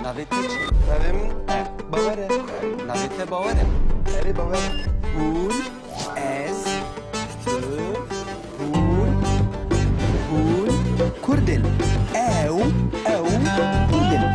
ناوی تو چی؟ نویم باوره. ناوی تو باوره. اری باوره. هون از هون کردن او کردن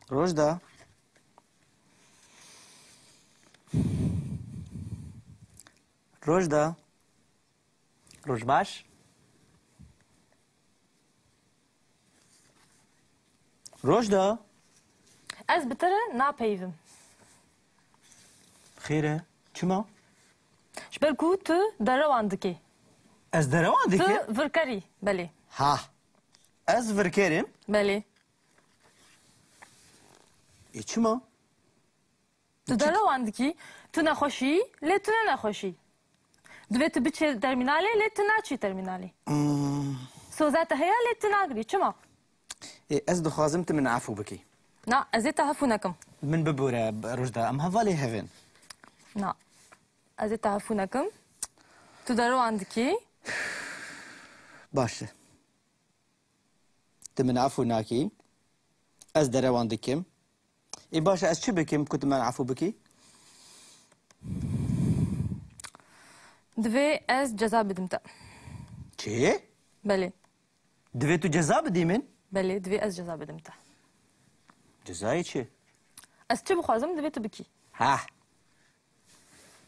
روجدا روجدا روج باش روجدا Ez bi te re napeyivim. خیره چما؟ Ji ber ku tu derewan dikî. از دروان Tu دیگه؟ virkerî. Belê. ها از ورکرم Belê. ای چما؟ Tu derewan dikî, tu nexweşî, lê tu ne nexweşî. Divê tu biçê termînalê, lê tu naçî termînalê. Soza te heye, lê tu nagirî. Çima? ای از دخوازم من عفو بکی Na, ez ê te hefû nekim. من ببوره روجدا ام هوالی هفن Na. Ez ê te hefû nekim. Tu derewan dikî. باشه من عفو ناکی از دروان دکم ای باشه از چی بکم کت من عفو بکی؟ Divê ez ceza bidim te. چی؟ Belê. دوی تو جزا بدی من؟ Belê, divê ez ceza bidim te. جزایی چی؟ Ez çi bixwazim, divê tu bikî. ها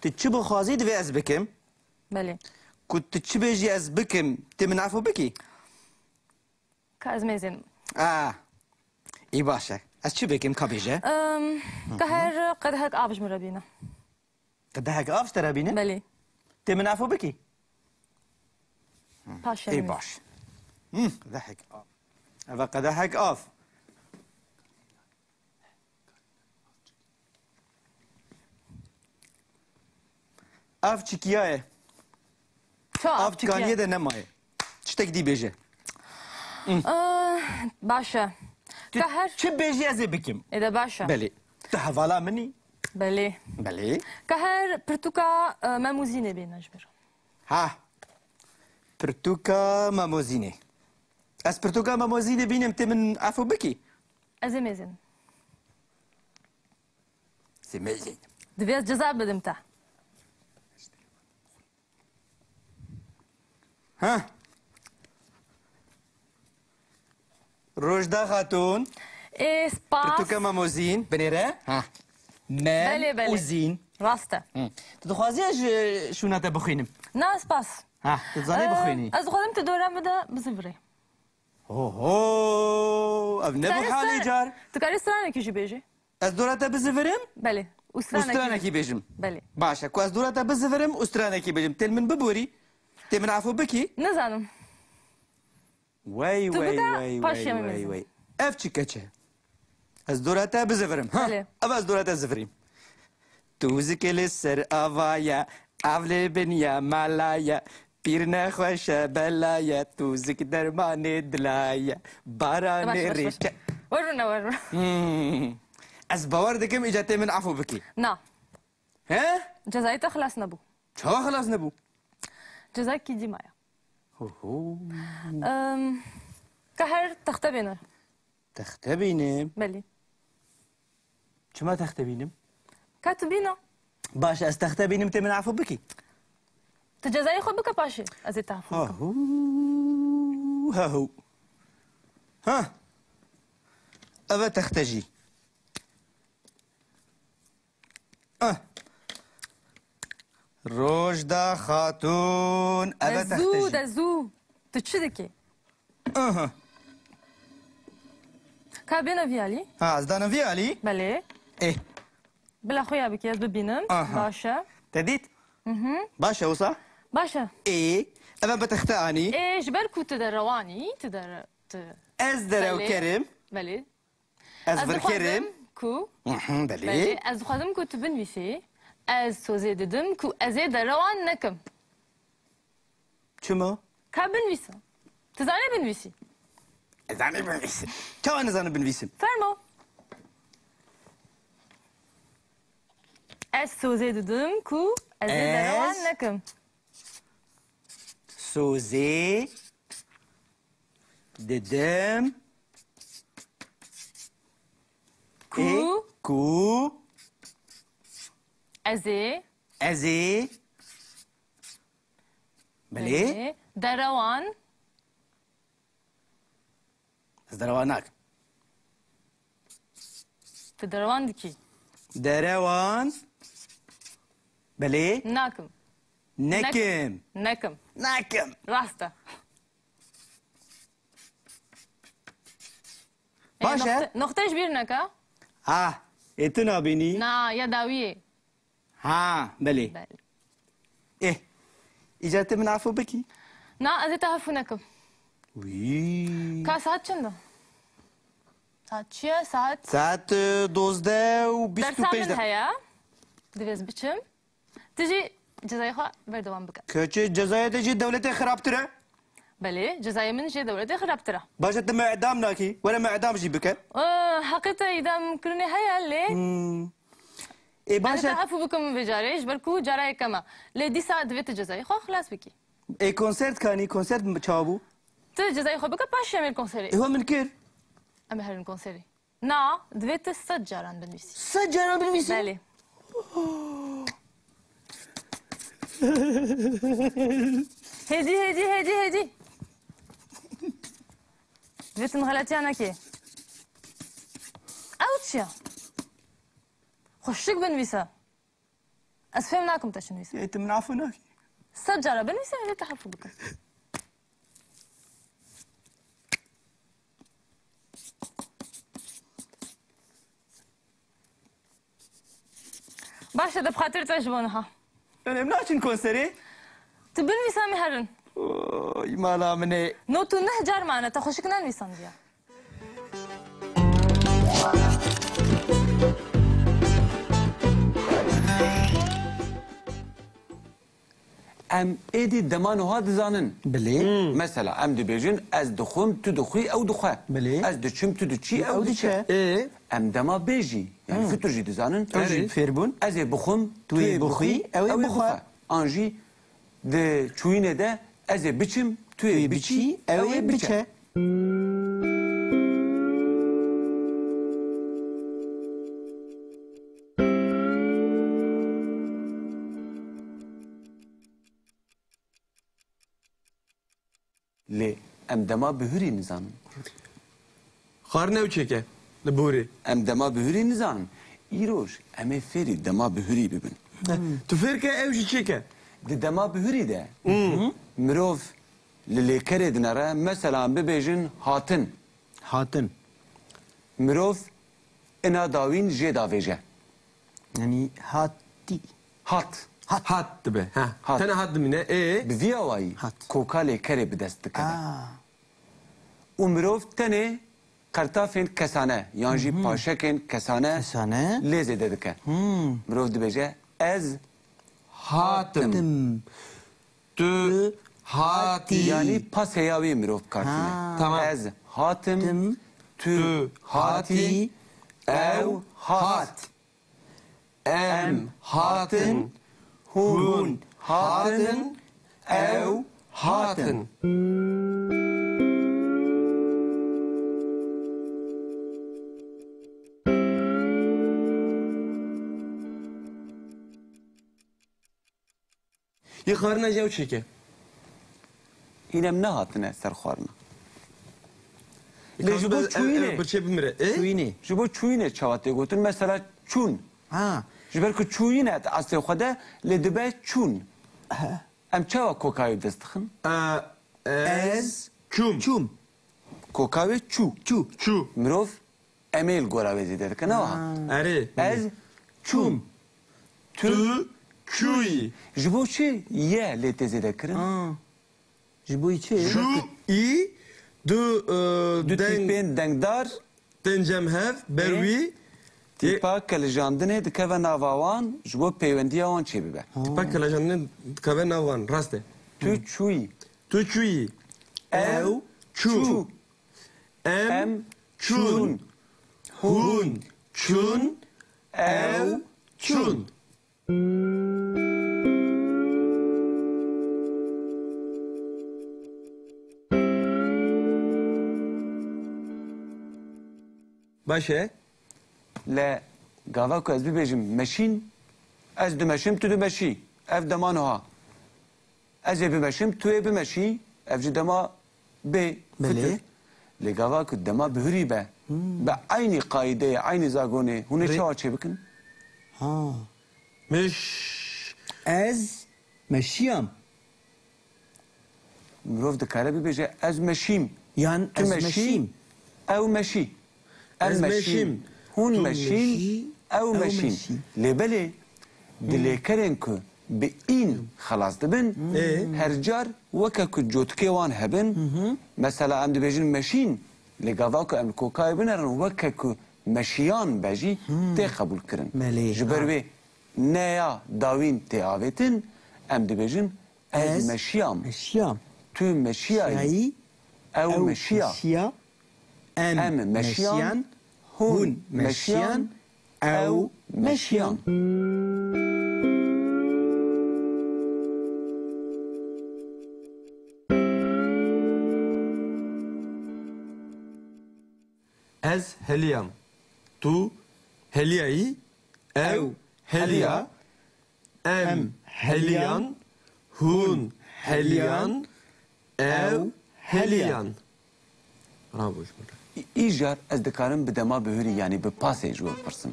تو چی بخوازی دوی از بکم؟ Belê. کت تو چی بیجی از بکم من عفو بکی؟ Ka ez mêzênim. ای باشه از چی بکم که بیجه؟ Ka her qedehek av ji min re bîne. قدهک آفش ترابینه؟ Belê. من عفو بکی؟ Paş ای yemin. باش قدهک آف اوه قدهک آف آف چیکیاه Ço آف av کانیه ده نمایه چتک دی بیجه Baş e. Ka her... چه بیجی از بکم؟ Ede baş e. بله تو حوالا منی؟ Belê. بله Ka her pirtûka memûzînê bîne ji ber. ها پرتوکا ماموزینه از پرتوکا ماموزینه بینم من عفو بکی؟ Ez ê mêzênim. سمیزین Divê ez ceza bidim te. ها روجدا خاتون Ê spas. پرتوکا ماموزین بنیره؟ ها بله، بله. اوزین Rast e. تو دخوازی اج شوناتا بخوینم Na spas. ها تو زانی بخوینی Ez dixwazim tu dorem bide bizîvirê. اوه اب نبو حالی جار Tu karî stranekî jî bêjî. از دوراتا بزفرم Belê. û استرانه کی بیجم Belê. باشه کو از دوراتا بزفرم استرانه کی بیجم تل من ببوری تل من عفو بکی Nizanim. وای تو وای بده، وای پاش وای یمه وای میزن. وای اف چی کچه از دوراتا بزفرم ها بله. اب از دوراتا زفریم توزکل سر آوایا اول بنیا مالایا پیر نخوش بلایا توزک درمان دلایا باران باش باش باش. ریچه Werruna werruna. از باور دکم اجاته من عفو بکی Na. ها Cezayê te xilas nebû. چه خلاص نبو Cezayekî dî maye. هو Ka her texte bêne. تخته بینم Belê. چما تخته بینم Ka tu bîne. باشه از تخته بینم ته من عفو بکی Tu cezayê xwe bike paşê. Ez ê te hefû ها bikim. هو ها هو ها أبا تختجي روجدا خاتون أبا Zû تختجي de zû. Tu çi dikî? أها Ka bêne vîyalî. ها أزدانا في علي Belê. إيه Bila xwe ya bikî ez bibînim. Aha. Baş e. تديت باشا وصا Baş e. إيه أبا بتختاني Ê ji ber ku tu derewanî, tu dere... أزدرا بله. وكرم Belê. أزفر كرم ku... بلي Belê. Ez dixwazim ku tu binivîsî. Ez sozê didim ku ez ê derewan nekim. شما؟ Ka binivîse. Tu zanî binivîsî. زاني بنفيسم كمان زاني بنفيسم Fermo. Ez sözü dedim ku ez derevan nekim. سوزي ددم Ku كو ezi ازي بلي derevan زدروانك derevan diki. دروان بلي Nakim. نكم Nekim. نكم Rasta. Başa. Noktayış bir neka. ها اتنا بيني Na ya daviye. ها بلي Bel. ايه اجازتي من عفو بكي Na ez tahafu nekim. وي Ka saat çında? Saat çiye saat. ساعات 12 و 25 Dersa min دقيقة heye. Divez biçim. Tiji cezayı ha ver devam bika. كوتشي الجزائر تجي دولتي خراب ترى Beli cezayı min jê devleti xirab tira. باش انت ما اعدام ناكي ولا ما اعدام جيبك Hakikaten idam kırını heye le. اي أنا باشا تعرفوا بكم بجاريش بركو جراي كما لدي ساعة دفت الجزائر خو خلاص بكي اي كونسرت كاني كونسرت تشابو الجزائر خو بكا باش يعمل كونسيري هو من كير أما هرن كونسيري نا دفت السجاران بالميسي سجل بالميسي بالي هدي دفت مغلطي أنا كي أوتشيا خشك بالميسا أسفهمناكم تشنو يسا انت من عفو ناكي السجارة بالميسا اللي تحفوا بكم باشا ده بخاطر تعجبونها انا مناشن كونسري تبين وسامي هرن اي مالا مني نوتو نهجر معنا تخشكنا نويسان ديا ام ایدی دمان ها دزانن بلي مثلا ام دبیجن از دخوم تو دخوی او دخواه بله. از دچم تو دچی او او دچه دچه. ايه ام دما بیجی یعنی فتر جی دزانن أجي فيربون. از بخوم توی بخوی او بخواه. انجی ده چوینه ده از بچم توی بچی او بچه لی ام دما بهوری نزانن خارنه و چکه لبوري ام دما بهوری نزانن ایروش ام فری دما بهوری ببین تو فرقه اوشي چکه ده دما بهوری ده مروف للی کره دنره مثلا ببیجن هاتن هاتن مروف انا داوین جه داویجه يعني هاتي هات هات دبه ها هات. تنه هات منه ايه بوی آوایی هات. کوکالی کره بدست دکده و مروف تنه قرطافین کسانه یعنی جی پاشکین کسانه کسانه؟ لیزه ددکه مروف دبیجه از هاتم تو هاتی yani pas heyavi mirov kartine. Ha. Tamam. Ez hatim tu hati ev hat. em hatin hun hatin ev hatin يخارنا جو çeke İnem ne hatine serxwarna. Le ji bo çuyne. Birçe bimire. شويني Ji bo çuyne çavatê gotin mesela çun. ها Ji ber ku çuyne aslê xwe de lê dibe çun. Em çawa kokayê dest dixin? Ez çum. شوم Kokavê çû. شو Çu. Mirov emêl goravê zêde dikin ewa. Eri. Ez çûm. Tu çuy. Ji bo çi ye lê tê zêde kirin? جيبوي شيء Çu i du Du tîpên dengdar dencem hev berwi tîpa kilijandinê dikeve nava wan ji bo peywendiya wan çê bibe. tipa kalajanın kave navan raste. Tu çûyî. Tu çuy. Ev çu. Em çun. Hun çun. Ev çun. باشه لا gava ku ez bibêjim meşîn ez dimeşim tu dimeşî ev dema niha ez ê bimeşim tu ê bimeşî ev ji dema bê Belê. lê gava ku dema bihurî be be aynî qaîdeyê aynî zagonê hûn ê çawa çê bikin Ha. مش Ez meşiyam. mirov dikare bibêje ez meşîm Yan tu ez meşî meşiyim. ew meşî Ez ez meşîm. meşîm hûn Tu meşîn meşî, ew ew meşîn meşî. lê belê dilêkerên ku bi în xelas dibin her car weke ku cotkê wan hebin mesela em dibêjin meşîn lê gava ku em li kokayê binerin weke ku meşiyan be jî tê qebûl kirin Melê, ji ber ha. wê neya dawîn tê avêtin em dibêjin ez meşiyam Meşiyam. tu meşiyayî Yayı. ew meşiya Meşiya. em meşiyan hûn meşiyan ew meşiyan Ez heliyam. Tu heliyayı. Ev heliya. Em heliyan. Hun heliyan. Ev heliyan. Bravo Jmur. îjar ez dikarim bi dema bihurî yanî bi pasê ji we pirsim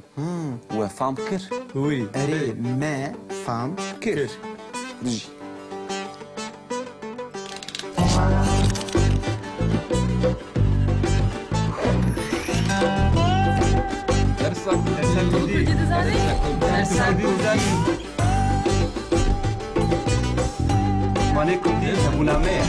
we fam kir Oui. Erê me fam kir. Kır. Jî. Peki düzenli. Panê kurdî hebûna me ye